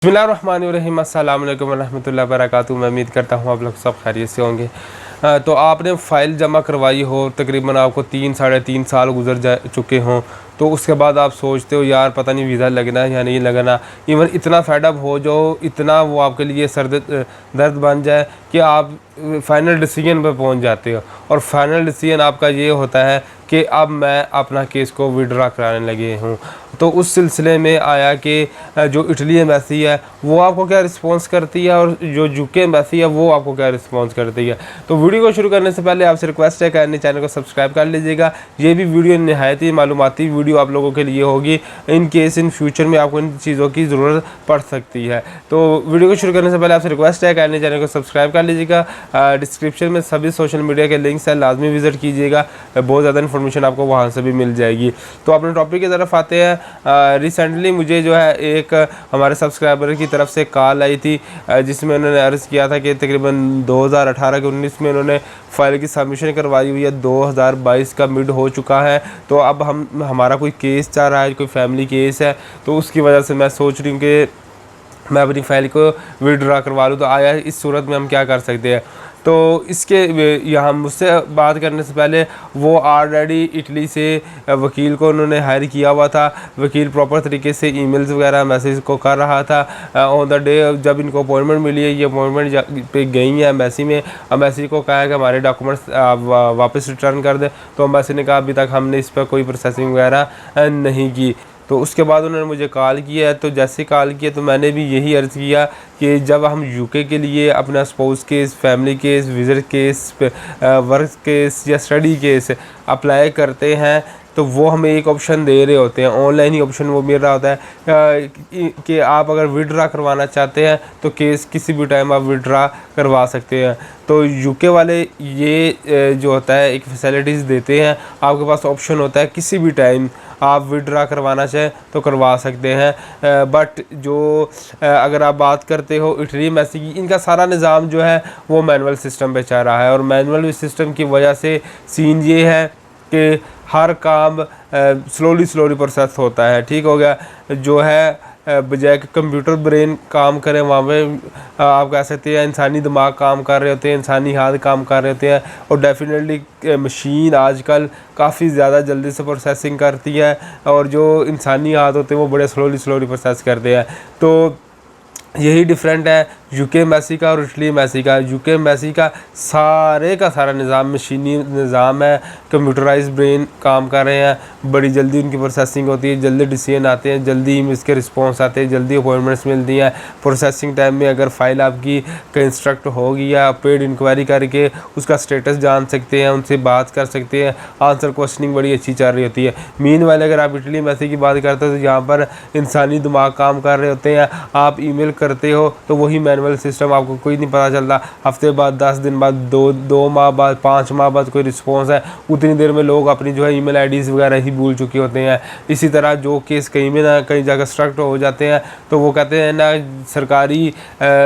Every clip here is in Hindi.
बिस्मिल्लाहिर्रहमानिर्रहीम, अस्सलाम वालेकुम वरहमतुल्लाहि वबरकातुहू। मैं उम्मीद करता हूँ आप लोग सब खैरियत से होंगे। तो आपने फ़ाइल जमा करवाई हो, तकरीबन आपको 3 साढ़े 3 साल गुजर जा चुके हों, तो उसके बाद आप सोचते हो यार पता नहीं वीज़ा लगना है या नहीं लगना। इवन इतना फेडअप हो जाओ, इतना वो आपके लिए दर्द बन जाए कि आप फ़ाइनल डिसीजन पर पहुंच जाते हो। और फाइनल डिसीजन आपका ये होता है कि अब मैं अपना केस को विड्रा कराने लगे हूँ। तो उस सिलसिले में आया कि जो इटली एम्बेसी है वो आपको क्या रिस्पॉन्स करती है और जो यूके एम्बेसी है वो आपको क्या रिस्पॉन्स करती है। तो वीडियो को शुरू करने से पहले आपसे रिक्वेस्ट है कि अपने चैनल को सब्सक्राइब कर लीजिएगा। ये भी वीडियो नहायत ही मालूमाती वीडियो आप लोगों के लिए होगी, इन केस इन फ्यूचर में आपको इन चीज़ों की ज़रूरत पड़ सकती है। तो वीडियो को शुरू करने से पहले आपसे रिक्वेस्ट है कि अपने चैनल को सब्सक्राइब कर लीजिएगा। डिस्क्रिप्शन में सभी सोशल मीडिया के लिंक्स हैं, लाजमी विज़िट कीजिएगा, बहुत ज़्यादा इन्फॉर्मेशन आपको वहाँ से भी मिल जाएगी। तो अपने टॉपिक की तरफ आते हैं। रिसेंटली मुझे जो है एक हमारे सब्सक्राइबर की तरफ से कॉल आई थी, जिसमें उन्होंने अर्ज़ किया था कि तकरीबन 2018 के 19 में उन्होंने फ़ाइल की सबमिशन करवाई हुई है, 2022 का मिड हो चुका है। तो अब हमारा कोई केस चल रहा है, कोई फैमिली केस है, तो उसकी वजह से मैं सोच रही हूँ कि मैं अपनी फ़ाइल को विड्रा करवा लूँ। तो आया इस सूरत में हम क्या कर सकते हैं। तो इसके यहाँ मुझसे बात करने से पहले वो ऑलरेडी इटली से वकील को उन्होंने हायर किया हुआ था। वकील प्रॉपर तरीके से ईमेल्स वगैरह मैसेज को कर रहा था। ऑन द डे जब इनको अपॉइंटमेंट मिली है, ये अपॉइंटमेंट पे गई है एम्बेसी में। एम्बेसी को कहा है कि हमारे डॉक्यूमेंट्स वापस रिटर्न कर दें, तो एम्बेसी ने कहा अभी तक हमने इस पर कोई प्रोसेसिंग वगैरह नहीं की। तो उसके बाद उन्होंने मुझे कॉल किया है। तो जैसे कॉल किया तो मैंने भी यही अर्ज़ किया कि जब हम यूके के लिए अपना spouse case, family case, visit case, work case या स्टडी केस अप्लाई करते हैं तो वो हमें एक ऑप्शन दे रहे होते हैं, ऑनलाइन ही ऑप्शन वो मिल रहा होता है कि आप अगर विड्रा करवाना चाहते हैं तो केस किसी भी टाइम आप विड्रा करवा सकते हैं। तो यूके वाले ये जो होता है एक फैसिलिटीज़ देते हैं, आपके पास ऑप्शन होता है किसी भी टाइम आप विड्रा करवाना चाहें तो करवा सकते हैं। बट जो अगर आप बात करते हो इटली एम्बेसी की, इनका सारा निज़ाम जो है वो मैनुअल सिस्टम पे चल रहा है। और मैनुअल सिस्टम की वजह से सीन ये है कि हर काम स्लोली प्रोसेस होता है। ठीक हो गया, जो है बजाय कि कंप्यूटर ब्रेन काम करे, वहाँ पे आप कह सकते हैं इंसानी दिमाग काम कर रहे होते हैं, इंसानी हाथ काम कर रहे होते हैं। और डेफिनेटली मशीन आजकल काफ़ी ज़्यादा जल्दी से प्रोसेसिंग करती है, और जो इंसानी हाथ होते हैं वो बड़े स्लोली प्रोसेस करते हैं। तो यही डिफरेंट है यूके एम्बेसी का और इटली एम्बेसी का। यूके एम्बेसी का सारा निज़ाम मशीनी निज़ाम है, कंप्यूटराइज ब्रेन काम कर रहे हैं, बड़ी जल्दी उनकी प्रोसेसिंग होती है, जल्दी डिसीजन आते हैं, जल्दी इसके रिस्पॉन्स आते हैं, जल्दी अपॉइंटमेंट्स मिलती हैं। प्रोसेसिंग टाइम में अगर फ़ाइल आपकी कंस्ट्रक्ट होगी या पेड इंक्वायरी करके उसका स्टेटस जान सकते हैं, उनसे बात कर सकते हैं, आंसर क्वेश्चनिंग बड़ी अच्छी चल रही होती है। मीनवाइल अगर आप इटली एम्बेसी की बात करते हो तो यहाँ पर इंसानी दिमाग काम कर रहे होते हैं। आप ईमेल करते हो तो वही मैनुअल सिस्टम, आपको कोई नहीं पता चलता। हफ्ते बाद, 10 दिन बाद, दो माह बाद, 5 माह बाद कोई रिस्पॉन्स है, उतनी देर में लोग अपनी जो है ईमेल आईडीज़ वगैरह ही भूल चुके होते हैं। इसी तरह जो केस कहीं में ना कहीं जगह स्ट्रक्ट हो जाते हैं तो वो कहते हैं ना, सरकारी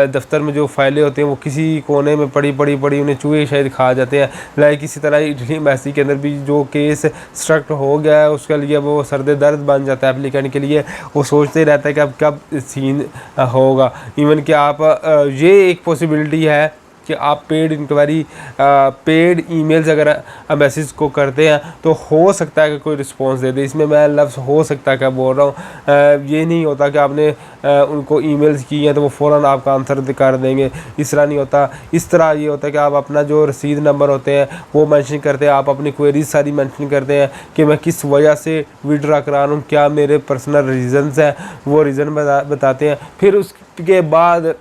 दफ्तर में जो फाइलें होती हैं वो किसी कोने में पड़ी उन्हें चूहे शायद खा जाते हैं। लाइक इसी तरह इटली एम्बेसी के अंदर भी जो केस स्ट्रक्ट हो गया है उसके लिए वो सर्द दर्द बन जाता है एप्लीकेंट के लिए। वो सोचते रहता है कि अब कब सीन होगा। इवन कि आप ये एक पॉसिबिलिटी है कि आप पेड इंक्वायरी, पेड ईमेल्स अगर मैसेज को करते हैं तो हो सकता है कि कोई रिस्पांस दे दे। इसमें मैं लफ्ज़ हो सकता है क्या बोल रहा हूँ, ये नहीं होता कि आपने उनको ईमेल्स की हैं तो वो फ़ौरन आपका आंसर कर देंगे, इस तरह नहीं होता। इस तरह ये होता है कि आप अपना जो रसीद नंबर होते हैं वो मेंशन करते हैं, आप अपनी क्वेरीज सारी मेंशन करते हैं कि मैं किस वजह से विड्रा करा रहा हूँ, क्या मेरे पर्सनल रीज़न्स हैं, वो रीज़न बताते हैं। फिर उसके बाद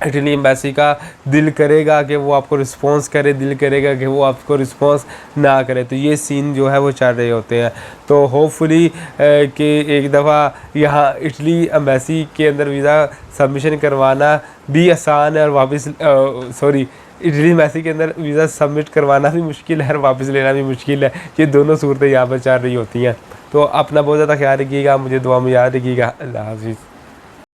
इटली एम्बेसी का दिल करेगा कि वो आपको रिस्पांस करे, दिल करेगा कि वो आपको रिस्पांस ना करे। तो ये सीन जो है वो चल रहे होते हैं। तो होपफुली कि एक दफ़ा यहाँ इटली एम्बेसी के अंदर वीज़ा सबमिशन करवाना भी आसान है और वापस इटली एम्बेसी के अंदर वीज़ा सबमिट करवाना भी मुश्किल है और वापस लेना भी मुश्किल है। ये दोनों सूरतें यहाँ पर चल रही होती हैं। तो अपना बहुत ज़्यादा ख्याल रखिएगा, मुझे दुआ में याद रखिएगा। अल्लाह हाफ़िज़।